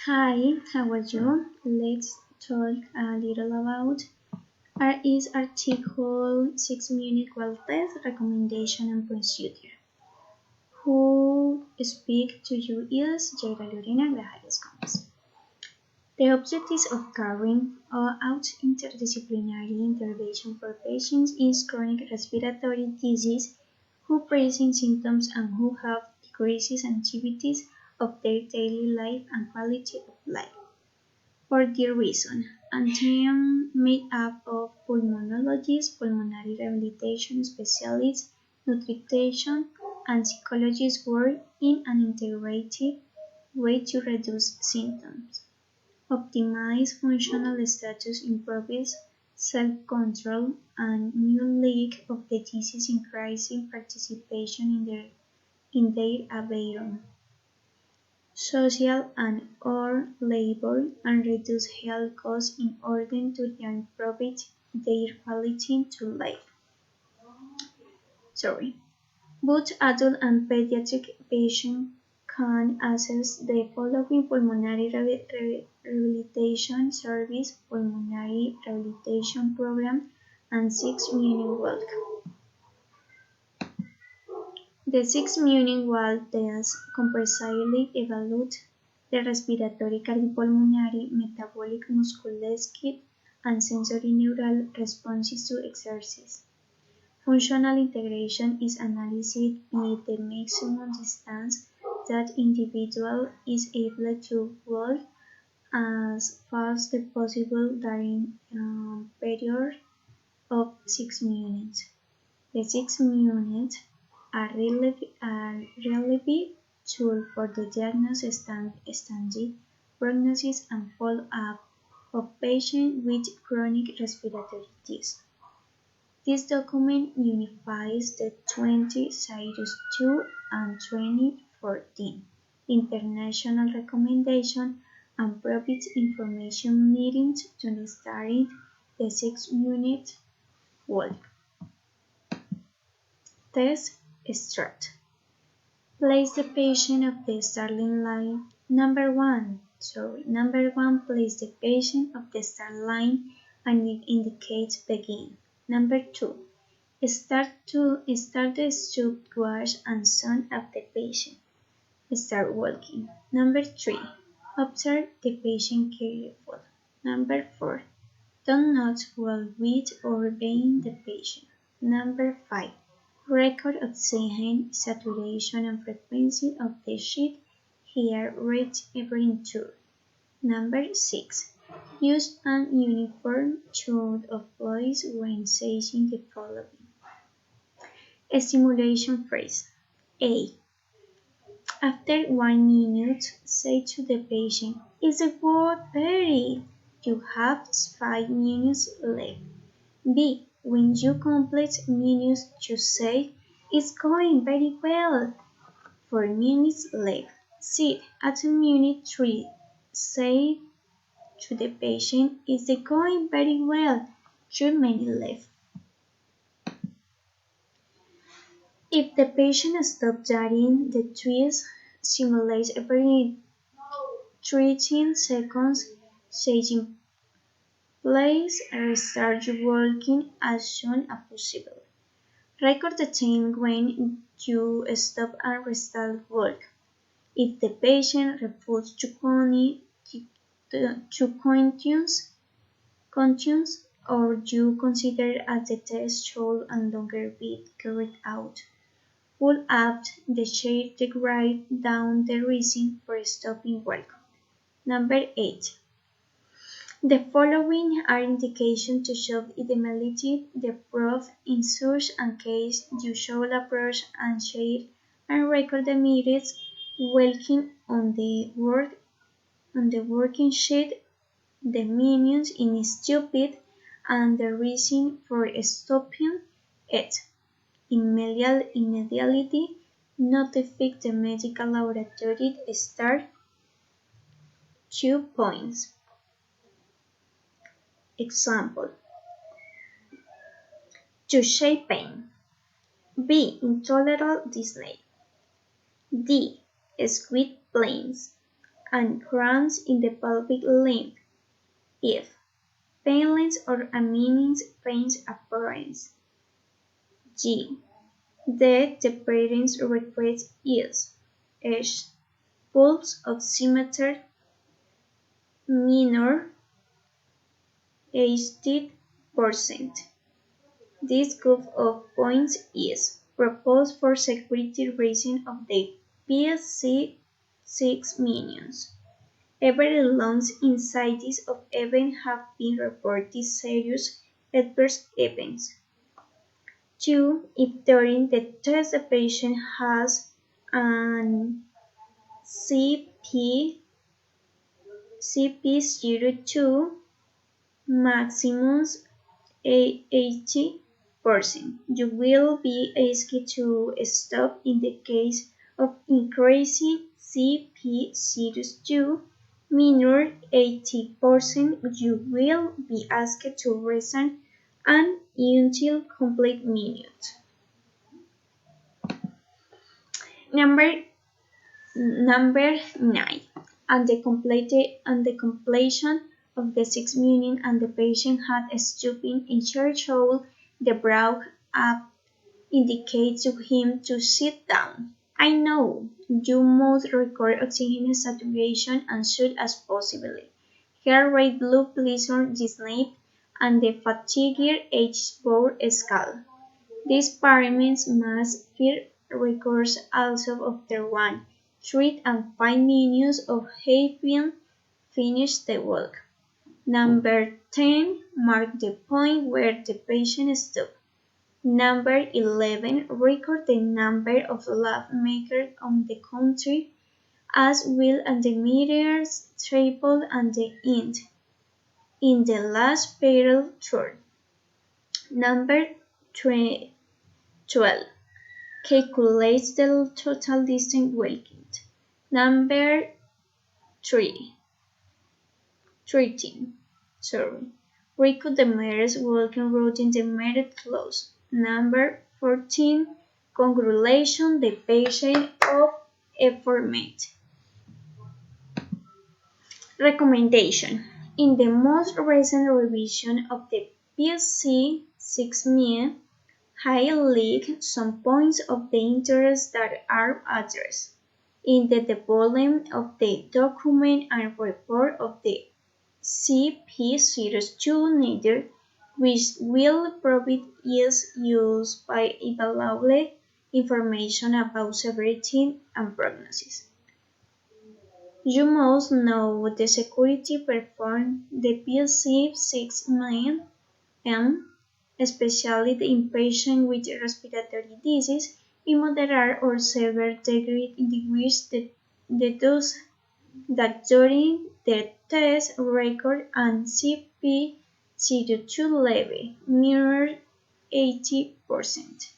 Hi, how are you? Let's talk a little about is Article 6 Munich Well Test Recommendation and Procedure. Who speak to you is Jaira Lorena Grajales Gomez. The objectives of carrying out interdisciplinary intervention for patients is chronic respiratory disease who present symptoms and who have decreases activities of their daily life and quality of life. For this reason, a team made up of pulmonologists, pulmonary rehabilitation specialists, nutrition, and psychologists work in an integrated way to reduce symptoms, optimize functional status, improve self-control, and new leak of the disease, increasing participation in their environment social and/or labor, and reduce health costs in order to improve their quality to life. Both adult and pediatric patients can access the following pulmonary rehabilitation service, pulmonary rehabilitation program, and 6-minute walk. The 6-minute walk test comprehensively evaluates the respiratory, cardiopulmonary, metabolic, musculoskeletal, and sensory neural responses to exercise. Functional integration is analyzed with the maximum distance that individual is able to walk as fast as possible during a period of 6 minutes. The 6 minutes are relevant tool for the diagnosis, staging, prognosis, and follow-up of patients with chronic respiratory disease. This document unifies the 2002 and 2014 international recommendations and provides information needed to start the 6-minute walk. Test start. Place the patient of the starting line. Number one, place the patient of the start line and it indicates begin. Number two, start the stopwatch and sound of the patient. Start walking. Number three, observe the patient carefully. Number four, do not walk with or behind the patient. Number five, record oxygen saturation and frequency of the sheet heart rate every tour. Number 6. Use an uniform tone of voice when saying the following. Stimulation phrase. A. After 1 minute, say to the patient, "Is the word very? You have 5 minutes left." B. When you complete minutes, you say, "It's going very well." 4 minutes left. C. At minute 3, say to the patient, "It's going very well. 2 minutes left." If the patient stops during the twist, simulate every 13 seconds, saying, "Please restart walking as soon as possible." Record the time when you stop and restart walk. If the patient refuses to continue or you consider that the test should no longer be carried out, pull up the chair to write down the reason for stopping work. Number 8. The following are indications to show immediately the proof in such a case. You should approach and share and record the minutes working on the working sheet, the minutes in stupid, and the reason for stopping it. Immediately notify the medical laboratory. Start 2 points. Example: to shape pain. B. Intolerable Disney. D. Squid planes. and cramps in the pelvic limb if painless or a means pain's appearance. G. The parent's request is H. Pulse oximeter minor 80%. This group of points is proposed for security reasons of the PSC6 minions. Every lungs incisions of event have been reported serious adverse events. 2. If during the test the patient has an CP02 maximum 80%, you will be asked to stop. In the case of increasing CP02 minor 80%, you will be asked to resign and until complete minute. Number 9. On the completion of the 6th minute and the patient had stooping in threshold, the brow up indicates to him to sit down. I know you must record oxygen saturation as soon as possible, heart rate, blood pressure, the sleep, and the fatigue H4 scale. These parameters must be recorded also after 1, 3, and 5 minutes of having finished the walk. Number 10. Mark the point where the patient stopped. Number 11. Record the number of lab makers on the country, as well as the meters, triple, and the int in the last parallel chart. Number 12. Calculate the total distance walked. Number 13. Record the meters walking route in the meter close. Number 14. Congratulations the patient of effort made. Recommendation. In the most recent revision of the PSC 6ME, highlight some points of the interest that are addressed in the development of the document and report of the CP02 neither, which will provide is used by evaluable information about severity and prognosis. You must know the security performed the PSC 6 M, especially in patients with respiratory disease, in moderate or severe degree in which the dose that during the test record and CP02 level mirror 80%.